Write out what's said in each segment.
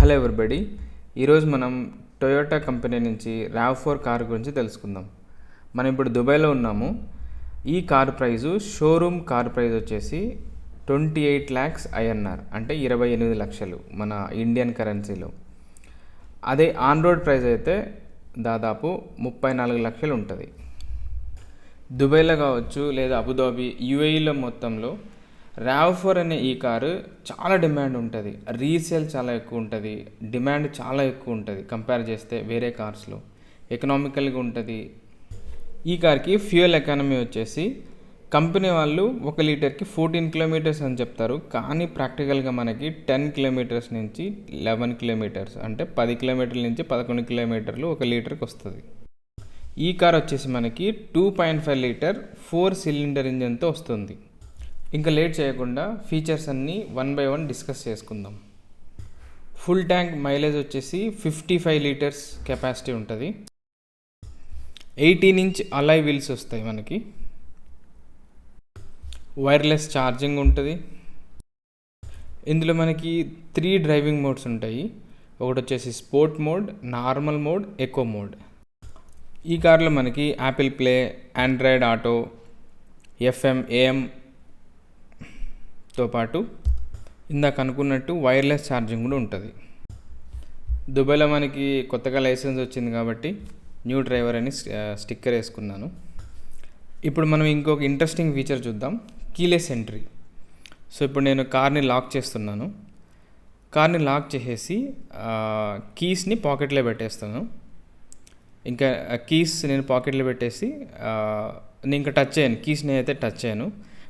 Hello everybody, ఈరోజు మనం Toyota company నుంచి RAV4 కార్ గురించి తెలుసుకుందాం. మనం ఇప్పుడు దుబాయ్లో ఉన్నాము. ఈ car price showroom car price వచ్చేసి 28 lakhs INR, అంటే 28 లక్షలు మన ఇండియన్ కరెన్సీలో. అదే ఆన్ రోడ్ ప్రైజ్ అయితే దాదాపు 34 లక్షలు ఉంటుంది. దుబాయ్లో కావచ్చు లేదా అబుదాబి, UAEలో మొత్తంలో RAV4 అనే ఈ కారు చాలా డిమాండ్ ఉంటుంది. రీసేల్ చాలా ఎక్కువ ఉంటుంది, డిమాండ్ చాలా ఎక్కువ ఉంటుంది కంపేర్ చేస్తే వేరే కార్స్లో. ఎకనామికల్గా ఉంటుంది. ఈ కార్కి ఫ్యూయల్ ఎకానమీ వచ్చేసి కంపెనీ వాళ్ళు 1 లీటర్కి 14 కిలోమీటర్స్ అని చెప్తారు, కానీ ప్రాక్టికల్గా మనకి 10 కిలోమీటర్స్ నుంచి 11 కిలోమీటర్స్, అంటే 10 కిలోమీటర్ల నుంచి 11 కిలోమీటర్లు 1 లీటర్కి వస్తుంది. ఈ కార్ వచ్చేసి మనకి 2.5 లీటర్ 4 సిలిండర్ ఇంజన్తో వస్తుంది. ఇంకా లేట్ చేయకుండా ఫీచర్స్ అన్నీ 1 by 1 డిస్కస్ చేసుకుందాం. ఫుల్ ట్యాంక్ మైలేజ్ వచ్చేసి 55 లీటర్స్ కెపాసిటీ ఉంటుంది. 18-inch అలాయ్ వీల్స్ వస్తాయి మనకి. వైర్లెస్ ఛార్జింగ్ ఉంటుంది. ఇందులో మనకి 3 డ్రైవింగ్ మోడ్స్ ఉంటాయి. ఒకటి వచ్చేసి sport mode, normal mode, echo mode. ఈ కార్లో మనకి Apple play, Android auto, FM, AM తో పాటు ఇందాక అనుకున్నట్టు వైర్లెస్ ఛార్జింగ్ కూడా ఉంటుంది. దుబాయ్లో మనకి కొత్తగా లైసెన్స్ వచ్చింది కాబట్టి న్యూ డ్రైవర్ అని స్టిక్కర్ వేసుకున్నాను. ఇప్పుడు మనం ఇంకొక ఇంట్రెస్టింగ్ ఫీచర్ చూద్దాం, కీలెస్ ఎంట్రీ. సో ఇప్పుడు నేను కార్ని లాక్ చేస్తున్నాను. కార్ని లాక్ చేసేసి కీస్ని పాకెట్లో పెట్టేస్తాను. ఇంకా కీస్ నేను పాకెట్లో పెట్టేసి నేను ఇంకా టచ్ చేయను, కీస్ని అయితే టచ్ చేయను.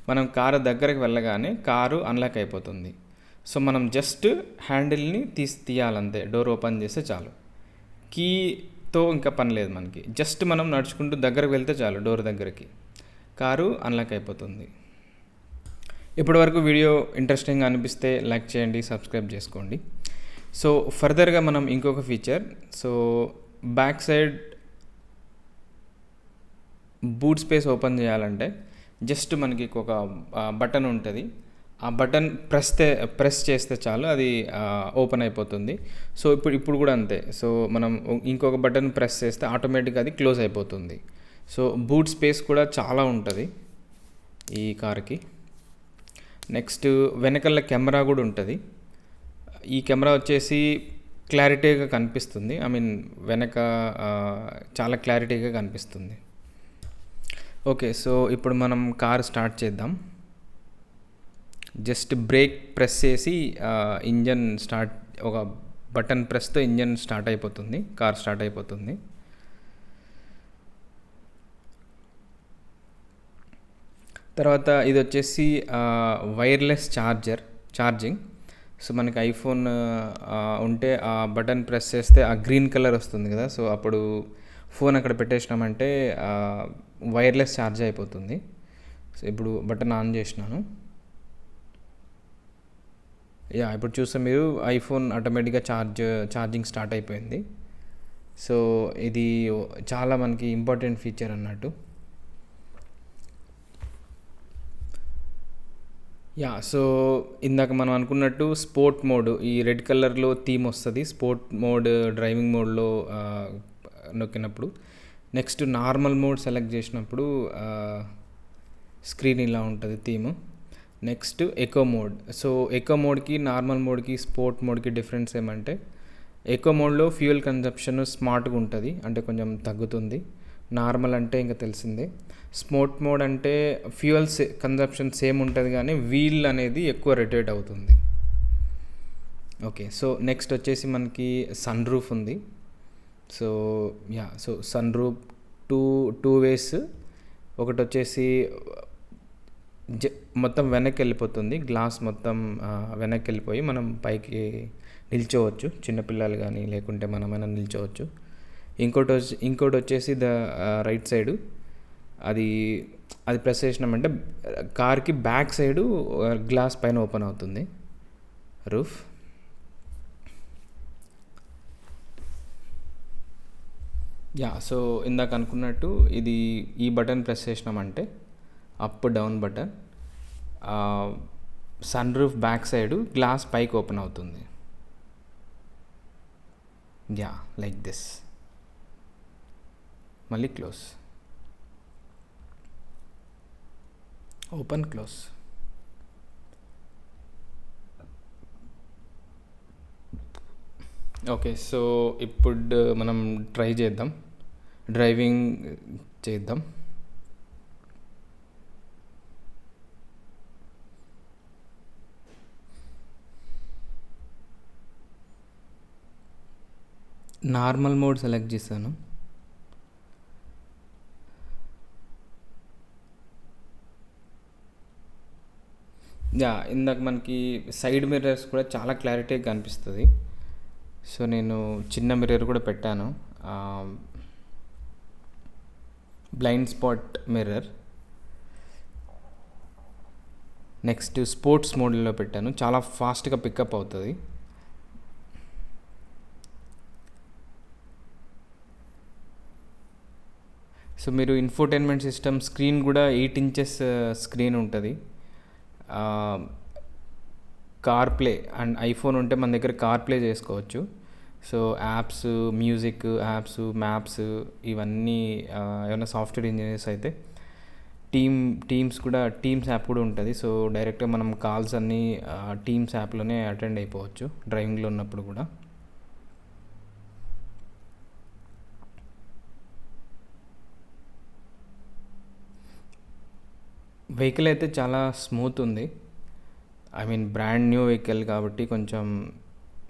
మనం కారు దగ్గరికి వెళ్ళగానే కారు అన్లాక్ అయిపోతుంది. సో మనం జస్ట్ హ్యాండిల్ని తీయాలంతే, డోర్ ఓపెన్ చేస్తే చాలు. కీతో ఇంకా పని లేదు మనకి. జస్ట్ మనం నడుచుకుంటూ దగ్గరకు వెళ్తే చాలు, డోర్ దగ్గరికి కారు అన్లాక్ అయిపోతుంది. ఇప్పటివరకు వీడియో ఇంట్రెస్టింగ్గా అనిపిస్తే లైక్ చేయండి, సబ్స్క్రైబ్ చేసుకోండి. సో ఫర్దర్గా మనం ఇంకొక feature, so back side boot space open చేయాలంటే జస్ట్ మనకి ఒక బటన్ ఉంటుంది. ఆ బటన్ ప్రెస్ చేస్తే చాలు, అది ఓపెన్ అయిపోతుంది. సో ఇప్పుడు కూడా అంతే. సో మనం ఇంకొక బటన్ ప్రెస్ చేస్తే ఆటోమేటిక్గా అది క్లోజ్ అయిపోతుంది. సో బూట్ స్పేస్ కూడా చాలా ఉంటుంది ఈ కార్కి. నెక్స్ట్ వెనకాల కెమెరా కూడా ఉంటుంది. ఈ కెమెరా వచ్చేసి క్లారిటీగా కనిపిస్తుంది, వెనక చాలా క్లారిటీగా కనిపిస్తుంది. ఓకే, సో ఇప్పుడు మనం కార్ స్టార్ట్ చేద్దాం. జస్ట్ బ్రేక్ ప్రెస్ చేసి ఇంజన్ స్టార్ట్, ఒక బటన్ ప్రెస్తో ఇంజన్ స్టార్ట్ అయిపోతుంది, కార్ స్టార్ట్ అయిపోతుంది. తర్వాత ఇది వచ్చేసి వైర్లెస్ ఛార్జింగ్. సో మనకి ఐఫోన్ ఉంటే ఆ బటన్ ప్రెస్ చేస్తే ఆ గ్రీన్ కలర్ వస్తుంది కదా, సో అప్పుడు ఫోన్ అక్కడ పెట్టేసినామంటే వైర్లెస్ ఛార్జ్ అయిపోతుంది. సో ఇప్పుడు బటన్ ఆన్ చేసినాను. ఇప్పుడు చూస్తే మీరు ఐఫోన్ ఆటోమేటిక్గా ఛార్జింగ్ స్టార్ట్ అయిపోయింది. సో ఇది చాలా మనకి ఇంపార్టెంట్ ఫీచర్ అన్నట్టు. సో ఇందాక మనం అనుకున్నట్టు స్పోర్ట్ మోడ్, ఈ రెడ్ కలర్లో థీమ్ వస్తుంది. స్పోర్ట్ మోడ్ డ్రైవింగ్ మోడ్లో నొక్కినప్పుడు, నెక్స్ట్ నార్మల్ మోడ్ సెలెక్ట్ చేసినప్పుడు స్క్రీన్ ఇలా ఉంటుంది theme. Next eco mode. So eco మోడ్కి, నార్మల్ మోడ్కి, స్పోర్ట్ మోడ్కి డిఫరెన్స్ ఏమంటే, ఎకో మోడ్లో ఫ్యూయల్ కన్జంప్షన్ స్మార్ట్గా ఉంటుంది, అంటే కొంచెం తగ్గుతుంది. నార్మల్ అంటే ఇంకా తెలిసిందే. స్పోర్ట్ మోడ్ అంటే ఫ్యూయల్ కన్జంప్షన్ సేమ్ ఉంటుంది, కానీ వీల్ అనేది ఎక్కువ రొటేట్ అవుతుంది. ఓకే, సో నెక్స్ట్ వచ్చేసి మనకి సన్ రూఫ్ ఉంది. So sunroof two ways. ఒకటి వచ్చేసి మొత్తం వెనక్కి వెళ్ళిపోతుంది, గ్లాస్ మొత్తం వెనక్కి వెళ్ళిపోయి మనం పైకి నిల్చోవచ్చు, చిన్నపిల్లలు కానీ లేకుంటే మనమైనా నిల్చోవచ్చు. ఇంకోటి వచ్చేసి రైట్ సైడు, అది ప్రెస్ చేసినామంటే కార్కి బ్యాక్ సైడు గ్లాస్ పైన ఓపెన్ అవుతుంది రూఫ్. సో ఇందాక అనుకున్నట్టు ఈ బటన్ ప్రెస్ చేసినామంటే up down button, sun roof back side glass పైకి ఓపెన్ అవుతుంది. Yeah, like this. మళ్ళీ close, open, close. Okay, so ఇప్పుడు మనం ట్రై చేద్దాం, డ్రైవింగ్ చేద్దాం. నార్మల్ మోడ్ సెలెక్ట్ చేశాను. యా, ఇందాక మనకి సైడ్ మిర్రర్స్ కూడా చాలా క్లారిటీగా కనిపిస్తుంది. సో నేను చిన్న మిర్రర్ కూడా పెట్టాను, blind spot mirror. Next sports మోడ్లో పెట్టాను, చాలా ఫాస్ట్గా పికప్ అవుతుంది. సో మీరు ఇన్ఫోటైన్మెంట్ సిస్టమ్ స్క్రీన్ కూడా 8 ఇంచెస్ స్క్రీన్ ఉంటుంది. కార్ ప్లే అండ్ ఐఫోన్ ఉంటే మన దగ్గర కార్ ప్లే చేసుకోవచ్చు. So apps, music apps, maps, ఇవన్నీ ఏమైనా సాఫ్ట్వేర్ ఇంజనీర్స్ అయితే టీమ్స్ యాప్ కూడా ఉంటుంది. సో డైరెక్ట్గా మనం కాల్స్ అన్నీ టీమ్స్ యాప్లోనే అటెండ్ అయిపోవచ్చు డ్రైవింగ్లో ఉన్నప్పుడు కూడా. వెహికల్ అయితే చాలా స్మూత్ ఉంది. I mean brand new vehicle కాబట్టి కొంచెం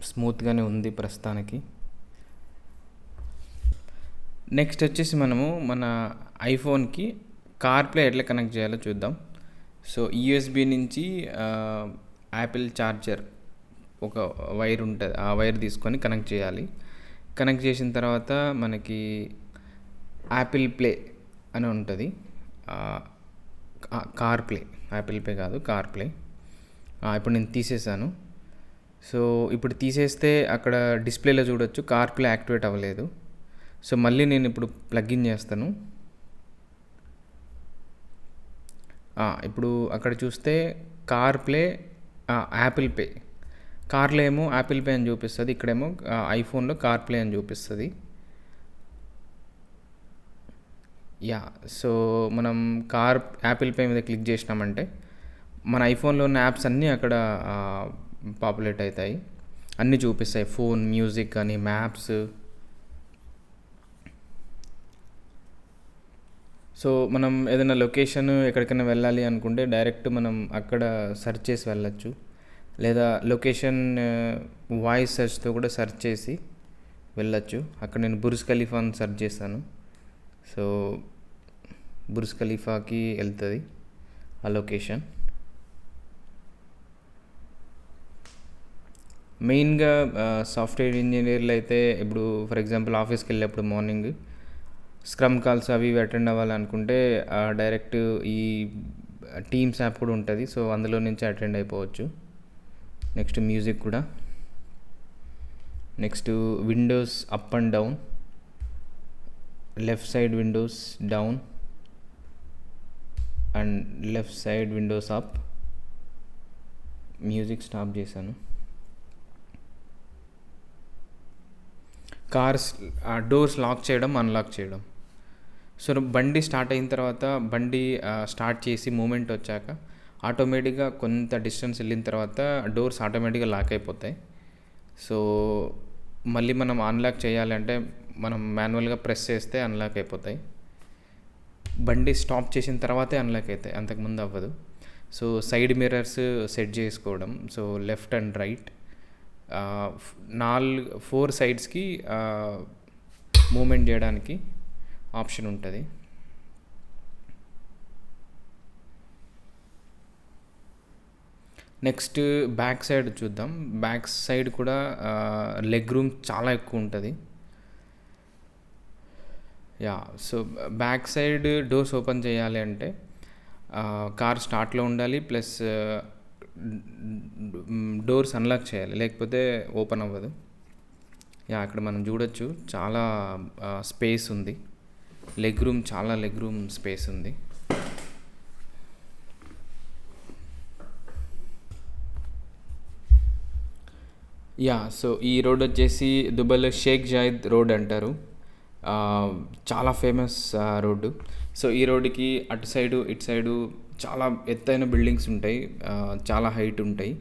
స్మూత్గానే ఉంది ప్రస్తుతానికి. నెక్స్ట్ వచ్చేసి మనము మన ఐఫోన్కి కార్ ప్లే ఎట్లా కనెక్ట్ చేయాలో చూద్దాం. సో యూఎస్బి నుంచి యాపిల్ ఛార్జర్ ఒక వైర్ ఉంటుంది, ఆ వైర్ తీసుకొని కనెక్ట్ చేయాలి. కనెక్ట్ చేసిన తర్వాత మనకి యాపిల్ ప్లే అని ఉంటుంది. కార్ ప్లే, యాపిల్ ప్లే కాదు, కార్ ప్లే. ఇప్పుడు నేను తీసేసాను. సో ఇప్పుడు తీసేస్తే అక్కడ డిస్ప్లేలో చూడొచ్చు కార్ ప్లే యాక్టివేట్ అవ్వలేదు. సో మళ్ళీ నేను ఇప్పుడు ప్లగ్ఇన్ చేస్తాను. ఇప్పుడు అక్కడ చూస్తే కార్ ప్లే, యాపిల్ పే, కార్లో ఏమో యాపిల్ పే అని చూపిస్తుంది, ఇక్కడేమో ఐఫోన్లో కార్ ప్లే అని చూపిస్తుంది. యా, సో మనం యాపిల్ పే మీద క్లిక్ చేసినామంటే మన ఐఫోన్లో ఉన్న యాప్స్ అన్నీ అక్కడ పాపులేట్ అవుతాయి, అన్నీ చూపిస్తాయి. ఫోన్, మ్యూజిక్ అని, మ్యాప్స్. సో మనం ఏదైనా లొకేషన్ ఎక్కడికైనా వెళ్ళాలి అనుకుంటే డైరెక్ట్ మనం అక్కడ సెర్చ్ చేసి వెళ్ళచ్చు, లేదా లొకేషన్ వాయిస్ సెర్చ్తో కూడా సెర్చ్ చేసి వెళ్ళచ్చు. అక్కడ నేను బుర్జ్ ఖలీఫాని సెర్చ్ చేశాను. సో బుర్జ్ ఖలీఫాకి వెళ్తుంది ఆ లొకేషన్. మెయిన్గా సాఫ్ట్వేర్ ఇంజనీర్లు అయితే ఇప్పుడు ఫర్ ఎగ్జాంపుల్ ఆఫీస్కి వెళ్ళేప్పుడు మార్నింగ్ స్క్రమ్ కాల్స్ అవి అటెండ్ అవ్వాలనుకుంటే డైరెక్ట్ ఈ టీమ్స్ యాప్ కూడా ఉంటుంది. సో అందులో నుంచి అటెండ్ అయిపోవచ్చు. నెక్స్ట్ మ్యూజిక్ కూడా. Next Windows up and down, left side Windows down and left side Windows up. Music stop చేశాను. డోర్స్ లాక్ చేయడం, అన్లాక్ చేయడం. సో బండి స్టార్ట్ అయిన తర్వాత, బండి స్టార్ట్ చేసి మూమెంట్ వచ్చాక ఆటోమేటిక్గా కొంత డిస్టెన్స్ వెళ్ళిన తర్వాత డోర్స్ ఆటోమేటిక్గా లాక్ అయిపోతాయి. సో మళ్ళీ మనం అన్లాక్ చేయాలంటే మనం మాన్యువల్గా ప్రెస్ చేస్తే అన్లాక్ అయిపోతాయి. బండి స్టాప్ చేసిన తర్వాతే అన్లాక్ అవుతాయి, అంతకుముందు అవ్వదు. సో సైడ్ మిర్రర్స్ సెట్ చేసుకోవడం. సో లెఫ్ట్ అండ్ రైట్ 4 సైడ్స్కి మూమెంట్ చేయడానికి ఆప్షన్ ఉంటుంది. నెక్స్ట్ బ్యాక్ సైడ్ చూద్దాం. బ్యాక్ సైడ్ కూడా లెగ్ రూమ్ చాలా ఎక్కువ ఉంటుంది. Yeah, so back side doors open చేయాలి అంటే కార్ స్టార్ట్లో ఉండాలి, ప్లస్ డోర్స్ అన్లాక్ చేయాలి, లేకపోతే ఓపెన్ అవ్వదు. యా, అక్కడ మనం చూడొచ్చు చాలా స్పేస్ ఉంది. లెగ్ రూమ్ స్పేస్ ఉంది. సో ఈ రోడ్ వచ్చేసి దుబాయ్లో షేక్ జాయిద్ రోడ్ అంటారు. ఆ, చాలా ఫేమస్ రోడ్డు. సో ఈ రోడ్డుకి అటు సైడు ఇటు సైడు చాలా ఎత్తైన బిల్డింగ్స్ ఉంటాయి, చాలా హైట్ ఉంటాయి.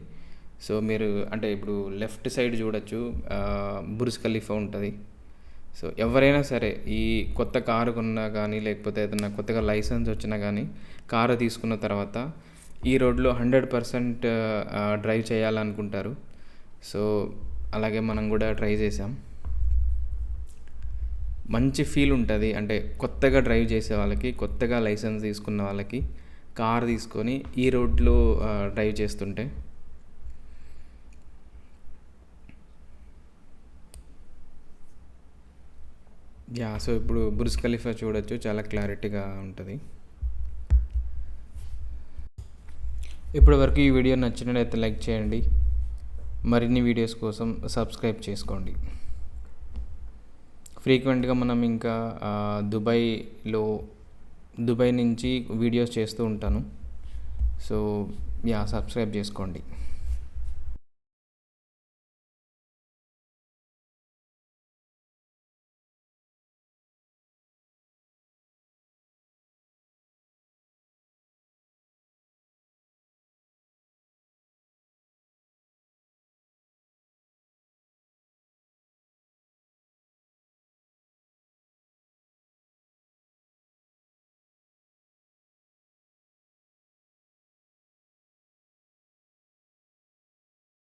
సో మీరు అంటే ఇప్పుడు లెఫ్ట్ సైడ్ చూడొచ్చు, బుర్జ్ ఖలీఫా ఉంటుంది. సో ఎవరైనా సరే ఈ కొత్త కారు కొన్నా కానీ లేకపోతే ఏదైనా కొత్తగా లైసెన్స్ వచ్చినా కానీ కారు తీసుకున్న తర్వాత ఈ రోడ్లో 100% డ్రైవ్ చేయాలనుకుంటారు. సో అలాగే మనం కూడా ట్రై చేసాం. మంచి ఫీల్ ఉంటుంది, అంటే కొత్తగా డ్రైవ్ చేసే వాళ్ళకి, కొత్తగా లైసెన్స్ తీసుకున్న వాళ్ళకి కార్ తీసుకొని ఈ రోడ్లో డ్రైవ్ చేస్తుంటే. సో ఇప్పుడు బుర్జ్ ఖలీఫా చూడొచ్చు, చాలా క్లారిటీగా ఉంటుంది. ఇప్పటి వరకు ఈ వీడియో నచ్చినట్లయితే లైక్ చేయండి. మరిన్ని వీడియోస్ కోసం సబ్స్క్రైబ్ చేసుకోండి. ఫ్రీక్వెంట్గా మనం ఇంకా దుబాయ్ నుంచి వీడియోస్ చేస్తూ ఉంటాను. సో సబ్స్క్రైబ్ చేసుకోండి.